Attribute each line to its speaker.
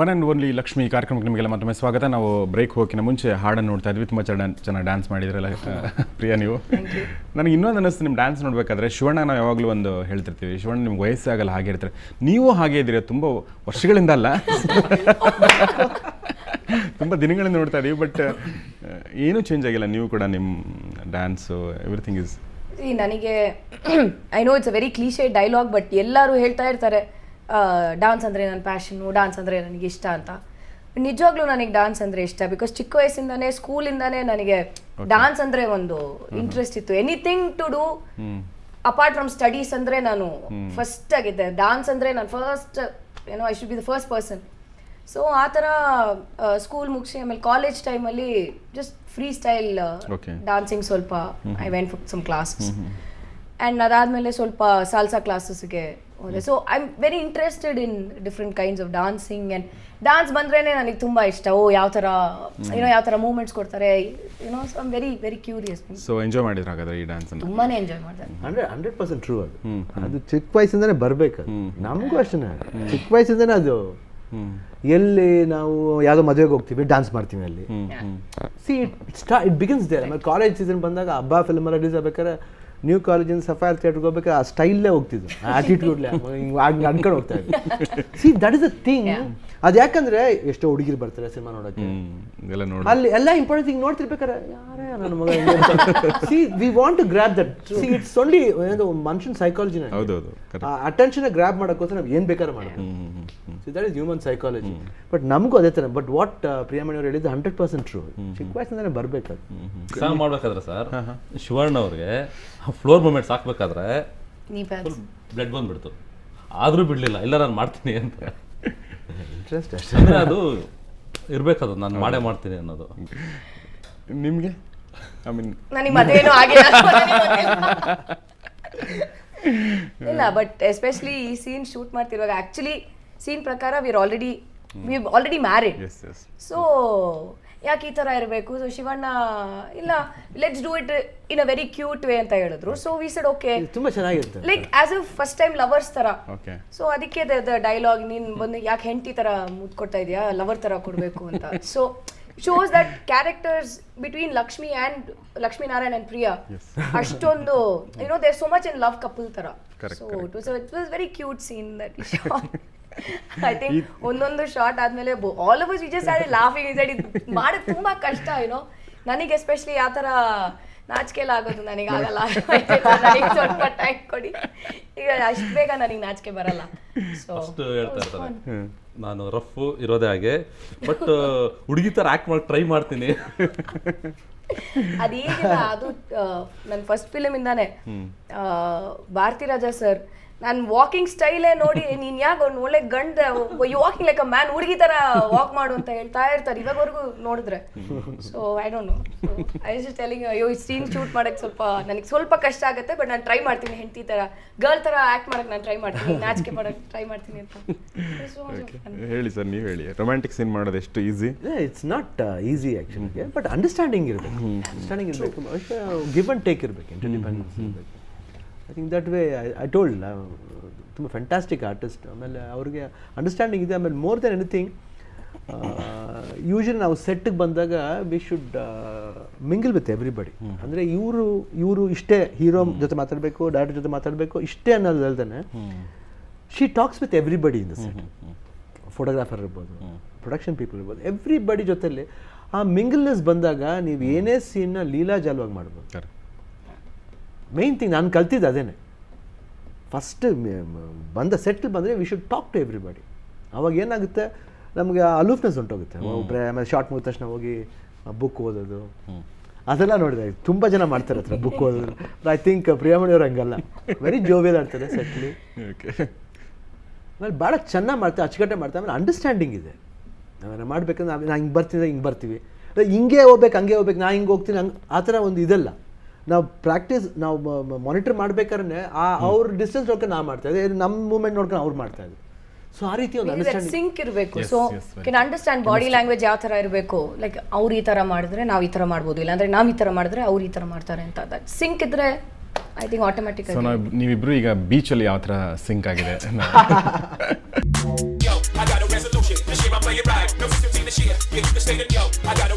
Speaker 1: One and only Lakshmi ಕಾರ್ಯಕ್ರಮಕ್ಕೆ ನಿಮಗೆಲ್ಲ ಮತ್ತೊಮ್ಮೆ ಸ್ವಾಗತ. ನಾವು ಬ್ರೇಕ್ ಹೋಗಿನ ಮುಂಚೆ ಹಾಡನ್ನು ನೋಡ್ತಾ ಇದ್ವಿ. ತುಂಬ ಚೆನ್ನಾಗಿ ಡ್ಯಾನ್ಸ್ ಮಾಡಿದ್ರಲ್ಲ ಪ್ರಿಯಾ ನೀವು. ನನಗೆ ಇನ್ನೊಂದು ಅನ್ನಿಸ್ತು ನಿಮ್ಮ ಡ್ಯಾನ್ಸ್ ನೋಡಬೇಕಾದ್ರೆ ಶಿವಣ್ಣ ನಾವು ಯಾವಾಗಲೂ ಒಂದು ಹೇಳ್ತಿರ್ತೀವಿ, ಶಿವಣ್ಣ ನಿಮ್ಗೆ ವಯಸ್ಸಾಗಲ್ಲ ಹಾಗೆ ಇರ್ತಾರೆ. ನೀವು ಹಾಗೆ ಇದ್ದೀರಿ, ತುಂಬ ವರ್ಷಗಳಿಂದ ಅಲ್ಲ ತುಂಬ ದಿನಗಳಿಂದ ನೋಡ್ತಾ ಇದೀವಿ. ಬಟ್ ಏನೂ ಚೇಂಜ್ ಆಗಿಲ್ಲ, ನೀವು ಕೂಡ ನಿಮ್ಮ ಡ್ಯಾನ್ಸು ಎವ್ರಿಥಿಂಗ್ ಇಸ್.
Speaker 2: ನನಗೆ I know it's a very cliche dialogue, but ಎಲ್ಲರೂ ಹೇಳ್ತಾ ಇರ್ತಾರೆ ಡಾನ್ಸ್ ಅಂದರೆ ನನ್ನ ಪ್ಯಾಷನ್ನು, ಡಾನ್ಸ್ ಅಂದರೆ ನನಗೆ ಇಷ್ಟ ಅಂತ. ನಿಜವಾಗ್ಲೂ ನನಗೆ ಡಾನ್ಸ್ ಅಂದರೆ ಇಷ್ಟ. ಬಿಕಾಸ್ ಚಿಕ್ಕ ವಯಸ್ಸಿಂದಾನೇ ಸ್ಕೂಲಿಂದಾನೇ ನನಗೆ ಡಾನ್ಸ್ ಅಂದರೆ ಒಂದು ಇಂಟ್ರೆಸ್ಟ್ ಇತ್ತು. Anything to do apart from studies ಅಂದರೆ ನಾನು ಫಸ್ಟ್ ಆಗಿದ್ದೆ. ಡಾನ್ಸ್ ಅಂದರೆ ನಾನು first I should be the first person. So ಆ ಥರ ಸ್ಕೂಲ್ ಮುಗಿಸಿ ಆಮೇಲೆ ಕಾಲೇಜ್ ಟೈಮಲ್ಲಿ ಜಸ್ಟ್ ಫ್ರೀ ಸ್ಟೈಲ್ ಡಾನ್ಸಿಂಗ್ ಸ್ವಲ್ಪ I went for some classes. And ಅದಾದಮೇಲೆ ಸ್ವಲ್ಪ ಸಾಲ್ಸಾ ಕ್ಲಾಸಸ್ಗೆ ಹೋದೆ. So I am very interested in different kinds of dancing. And dance ಬಂದ್ರೇ ನನಗೆ ತುಂಬ ಇಷ್ಟ. ಯಾವ ಥರ ಮೂವ್ಮೆಂಟ್ಸ್ ಕೊಡ್ತಾರೆ, so I am very very curious.
Speaker 1: So enjoy ಮಾಡಿದ್ರೆ ಹಾಗಾದ್ರೆ ಈ ಡ್ಯಾನ್ಸ್
Speaker 2: ತುಂಬಾ ಎಂಜಾಯ್ ಮಾಡಿದೆ.
Speaker 3: 100% ಟ್ರೂ. ಅದು ಚಿಕ್ಕ ವಯಸ್ಸಿಂದನೇ ಬರಬೇಕು. ನಮಗೂ ಅಷ್ಟೇ, ಚಿಕ್ಕ ವಯಸ್ಸಿಂದನೇ ಅದು. ಎಲ್ಲಿ ನಾವು ಯಾವುದೋ ಮದುವೆಗೆ ಹೋಗ್ತೀವಿ, ಡ್ಯಾನ್ಸ್ ಮಾಡ್ತೀವಿ ಅಲ್ಲಿ. It begins there. ಆಮೇಲೆ ಕಾಲೇಜ್ ಸೀಸನ್ ಬಂದಾಗ ಹಬ್ಬ ಫಿಲ್ಮ್ ರಿಲೀಸ್ ಆಗ್ಬೇಕಾದ್ರೆ ನ್ಯೂ ಕಾಲೇಜಿಂದ ಸಫೈರ್ ಥಿಯೇಟರ್ಗೆ ಹೋಗ್ಬೇಕಾದ್ರೆ ಆ ಸ್ಟೈಲೇ ಹೋಗ್ತಿದ್ದು, ಆಟಿಟ್ಯೂಡ್ಲೆ ಹಿಂಗೆ ಅನ್ಕೊಂಡು ಹೋಗ್ತಾ ಇದ್ವಿ. That is the thing. ಅದು ಯಾಕಂದ್ರೆ ಎಷ್ಟೋ ಹುಡುಗಿರು ಬರ್ತಾರೆ ಸಿನಿಮಾ ನೋಡೋಕ್ಕೆ, ಅಲ್ಲಿ ಎಲ್ಲ ಇಂಪಾರ್ಟೆಂಟ್ ಥಿಂಗ್ ನೋಡ್ತಿರ್ಬೇಕಾರೆ ಯಾರೇ ನನ್ನ ಮಗ. We want to grab that. It's only ಮನುಷ್ಯನ ಸೈಕಾಲಜಿನ. ಅಟೆನ್ಷನ್ ಗ್ರ್ಯಾಬ್ ಮಾಡೋಕ್ಕೋಸ್ಕರ ನಾವು ಏನು ಬೇಕಾದ್ರೂ ಮಾಡೋದು. That is human psychology. But ನಮಗೂ ಅದೇ ಥರ. ಬಟ್ ವಾಟ್ ಪ್ರಿಯಮಣಿ ಅವ್ರು ಹೇಳಿದ್ದು 100% ಟ್ರೂ. ಚಿಕ್ಕ ವಯಸ್ಸಿಂದಾನೆ ಬರಬೇಕು.
Speaker 4: ಸಾಂಗ್ ಮಾಡ್ಬೇಕಾದ್ರೆ ಸರ್ ಶಿವಣ್ಣ ಅವ್ರಿಗೆ ಫ್ಲೋರ್ ಮೂಮೆಂಟ್ಸ್ ಹಾಕ್ಬೇಕಾದ್ರೆ ಬ್ಲಡ್ ಬಂದ್ಬಿಡ್ತು. ಆದರೂ ಬಿಡಲಿಲ್ಲ, ಇಲ್ಲ ನಾನು ಮಾಡ್ತೀನಿ ಅಂತ.
Speaker 3: ಇಂಟ್ರೆಸ್ಟ್ ಅಷ್ಟೇ.
Speaker 4: ಅಂದರೆ ಅದು ಇರಬೇಕದು, ನಾನು ಮಾಡೇ ಮಾಡ್ತೀನಿ ಅನ್ನೋದು.
Speaker 1: ನಿಮಗೆ ಐ ಮೀನ್
Speaker 2: ನನಗೆ ಮದುವೆನೂ ಆಗಿಲ್ಲ ಇಲ್ಲ. ಬಟ್ ಎಸ್ಪೆಷಲಿ ಈ ಸೀನ್ ಶೂಟ್ ಮಾಡ್ತಿರುವಾಗ ಆ್ಯಕ್ಚುಲಿ ಸೀನ್ ಪ್ರಕಾರ ವಿ ಆಲ್ರೆಡಿ ಮ್ಯಾರಿಡ್. ಸೊ ಯಾಕೆ ಈ ಥರ ಇರಬೇಕು? ಸೊ ಶಿವಣ್ಣ ಇಲ್ಲ, let's do it in a very cute way ಅಂತ ಹೇಳಿದ್ರು. ಸೊ ವಿ ಸೆಡ್ ಓಕೆ,
Speaker 3: ತುಂಬ ಚೆನ್ನಾಗಿರುತ್ತೆ.
Speaker 2: Like as a first time lovers ಥರ. ಸೊ ಅದಕ್ಕೆ ಡೈಲಾಗ್ ನೀನು ಬಂದು ಯಾಕೆ ಹೆಂಡತಿ ಥರ ಮುದ್ದು ಕೊಡ್ತಾ ಇದೆಯಾ, ಲವರ್ ಥರ ಕೊಡಬೇಕು ಅಂತ. So shows that characters between Lakshmi Narayan and Priya ಅಷ್ಟೊಂದು they're so much in love couple ತರ. So it was very cute scene that we shot. I think ಒಂದೊಂದು ಶಾರ್ಟ್ ಆದ್ಮೇಲೆ all of us we just started laughing. ಮಾಡೋದು ತುಂಬಾ ಕಷ್ಟ. ನನಗೆ especially ಆ ಥರ ನಾಚಿಕೆಲ್ಲ ಆಗೋದು ನನಗೆ ಆಗಲ್ಲ. ನನಗೆ ಸ್ವಲ್ಪ ಟೈಮ್ ಕೊಡಿ, ಈಗ ಅಷ್ಟು ಬೇಗ ನನಗೆ ನಾಚಿಕೆ ಬರಲ್ಲ. ಸೊ
Speaker 4: ಅಷ್ಟು ಹೇಳ್ತಾ ಇರ್ತಾರೆ, ನಾನು ರಫ್ ಇರೋದೇ ಹಾಗೆ, ಬಟ್ ಹುಡುಗಿ ಥರ ಆ್ಯಕ್ಟ್ ಮಾಡಿ ಟ್ರೈ ಮಾಡ್ತೀನಿ.
Speaker 2: ಅದೇನಿಲ್ಲ, ಅದು ನನ್ನ ಫಸ್ಟ್ ಫಿಲಿಮ್ ಇಂದಾನೆ ಭಾರತಿ ರಾಜಾ ಸರ್ ನಾನು ವಾಕಿಂಗ್ ಸ್ಟೈಲೇ ನೋಡಿ ನೀನ್ ಯಾಕೆ ಅವ್ನು ಒಳ್ಳೆ ಗಂಡ you walking like a man, ಹುಡುಗಿ ತರ ವಾಕ್ ಮಾಡು ಅಂತ ಹೇಳ್ತಾ ಇರ್ತಾರೆ ಇವಾಗವರೆಗೂ ನೋಡಿದ್ರೆ. So I don't know, I just telling ಅಯ್ಯೋ ಈ ಸೀನ್ ಶೂಟ್ ಮಾಡಕ್ಕೆ ನನಗೆ ಸ್ವಲ್ಪ ಕಷ್ಟ ಆಗುತ್ತೆ, ಬಟ್ ನಾನು ಟ್ರೈ ಮಾಡ್ತೀನಿ. ಹೆಂಡತಿ ತರ ಗರ್ಲ್ ತರ ಆಕ್ಟ್ ಮಾಡಕ್ಕೆ ನಾನು ಟ್ರೈ ಮಾಡ್ತೀನಿ, ನಾಚಿಕೆ ಮಾಡಕ್ಕೆ ಟ್ರೈ ಮಾಡ್ತೀನಿ ಅಂತ.
Speaker 1: ಹೇಳಿ ಸರ್, ನೀವು ಹೇಳಿ, ರೊಮ್ಯಾಂಟಿಕ್ ಸೀನ್ ಮಾಡೋದು ಎಷ್ಟು easy?
Speaker 3: It's not easy actually, but understanding ಇರಬೇಕು. ಅಂಡರ್ಸ್ಟ್ಯಾಂಡಿಂಗ್ ಇರಬೇಕು, ಗಿವ್ ಅಂಡ್ ಟೇಕ್ ಇರಬೇಕು, ಇಂಟರ್ಡಿಪೆಂಡೆನ್ಸ್ ಇರಬೇಕು. I think that way I told ತುಂಬ ಫ್ಯಾಂಟಾಸ್ಟಿಕ್ ಆರ್ಟಿಸ್ಟ್. ಆಮೇಲೆ ಅವ್ರಿಗೆ ಅಂಡರ್ಸ್ಟ್ಯಾಂಡಿಂಗ್ ಇದೆ. ಆಮೇಲೆ ಮೋರ್ ದೆನ್ ಎನಿಥಿಂಗ್, ಯೂಶಲಿ ನಾವು ಸೆಟ್ಟಿಗೆ ಬಂದಾಗ we should mingle with everybody. ಅಂದರೆ ಇವರು ಇಷ್ಟೇ ಹೀರೋ ಜೊತೆ ಮಾತಾಡಬೇಕು, ಡೈರೆಕ್ಟರ್ ಜೊತೆ ಮಾತಾಡಬೇಕು, ಇಷ್ಟೇ ಅನ್ನೋದು ಅಲ್ದೇ she talks with everybody in the set. Photographer ಇರ್ಬೋದು, ಪ್ರೊಡಕ್ಷನ್ ಪೀಪಲ್ ಇರ್ಬೋದು, ಎವ್ರಿಬಡಿ ಜೊತೆಲಿ ಆ ಮಿಂಗಲ್ನೆಸ್ ಬಂದಾಗ ನೀವು ಏನೇ ಸೀನ್ನ ಲೀಲಾಜಾಲವಾಗಿ ಮಾಡ್ಬೋದು. ಮೇಯ್ನ್ ಥಿಂಗ್ ನಾನು ಕಲ್ತಿದ್ದು ಅದೇನೆ. ಫಸ್ಟ್ ಬಂದ ಸೆಟ್ಲ್ ಬಂದರೆ we should talk to everybody. ಅವಾಗ ಏನಾಗುತ್ತೆ, ನಮಗೆ ಅಲೂಫ್ನೆಸ್ ಹೊಂಟೋಗುತ್ತೆ. ಆಮೇಲೆ ಶಾರ್ಟ್ ಮುಗಿದ ತಕ್ಷಣ ಹೋಗಿ ಬುಕ್ ಓದೋದು ಅದೆಲ್ಲ ನೋಡಿದೆ. ತುಂಬ ಜನ ಮಾಡ್ತಾರೆ ಹತ್ರ ಬುಕ್ ಓದೋದು. ಐ ಥಿಂಕ್ ಪ್ರಿಯಮಣಿ ಅವ್ರು ಹಂಗಲ್ಲ, ವೆರಿ ಜೋವಿಯಲ್ ಆಡ್ತಾರೆ ಸೆಟ್ಲಿ. ಆಮೇಲೆ ಭಾಳ ಚೆನ್ನಾಗಿ ಮಾಡ್ತಾರೆ, ಅಚ್ಚುಕಟ್ಟೆ ಮಾಡ್ತಾರೆ. ಆಮೇಲೆ ಅಂಡರ್ಸ್ಟ್ಯಾಂಡಿಂಗ್ ಇದೆ. ನಾವೇನು ಮಾಡ್ಬೇಕಂದ್ರೆ ನಾನು ಹಿಂಗೆ ಬರ್ತೀನಿ, ಹಿಂಗೆ ಬರ್ತೀವಿ, ಹಿಂಗೆ ಹೋಗ್ಬೇಕು, ಹಂಗೆ ಹೋಗ್ಬೇಕು, ನಾ ಹಿಂಗೆ ಹೋಗ್ತೀನಿ, ಹಂಗೆ ಆ ಥರ ಒಂದು ಇದೆಲ್ಲ ನಾವು ಪ್ರಾಕ್ಟೀಸ್ ನಾವು ಮಾನಿಟರ್ ಮಾಡ್ಬೇಕಾದ್ರೆ ಅವ್ರ ಡಿಸ್ಟೆನ್ಸ್ ನೋಡ್ಕೊಂಡು ನಾವು ಮಾಡ್ತಾ ಇದ್ದೀವಿ, ನಮ್ಮ ಮೂವ್ಮೆಂಟ್ ನೋಡ್ಕೊಂಡು ಅವ್ರು ಮಾಡ್ತಾ ಇದ್ದೀವಿ. ಸೊ ಆ ರೀತಿ ಒಂದು ಅಂಡರ್ಸ್ಟ್ಯಾಂಡಿಂಗ್
Speaker 2: ಸಿಂಕ್ ಇರಬೇಕು. So can understand body language ಯಾವ ಥರ ಇರಬೇಕು. ಲೈಕ್ ಅವ್ರು ಈ ಥರ ಮಾಡಿದ್ರೆ ನಾವು ಈ ಥರ ಮಾಡ್ಬೋದು, ಇಲ್ಲಾಂದ್ರೆ ನಾವು ಈ ಥರ ಮಾಡಿದ್ರೆ ಅವ್ರು ಈ ಥರ ಮಾಡ್ತಾರೆ ಅಂತ. ದಟ್ ಸಿಂಕ್ ಇದ್ರೆ ಐ ಥಿಂಕ್ ಆಟೋಮ್ಯಾಟಿಕ್.
Speaker 1: ಸೊ ನೀವಿಬ್ರು ಈಗ ಬೀಚಲ್ಲಿ ಯಾವ ಥರ ಸಿಂಕ್ ಆಗಿದೆ?
Speaker 5: Get the state of yo. I got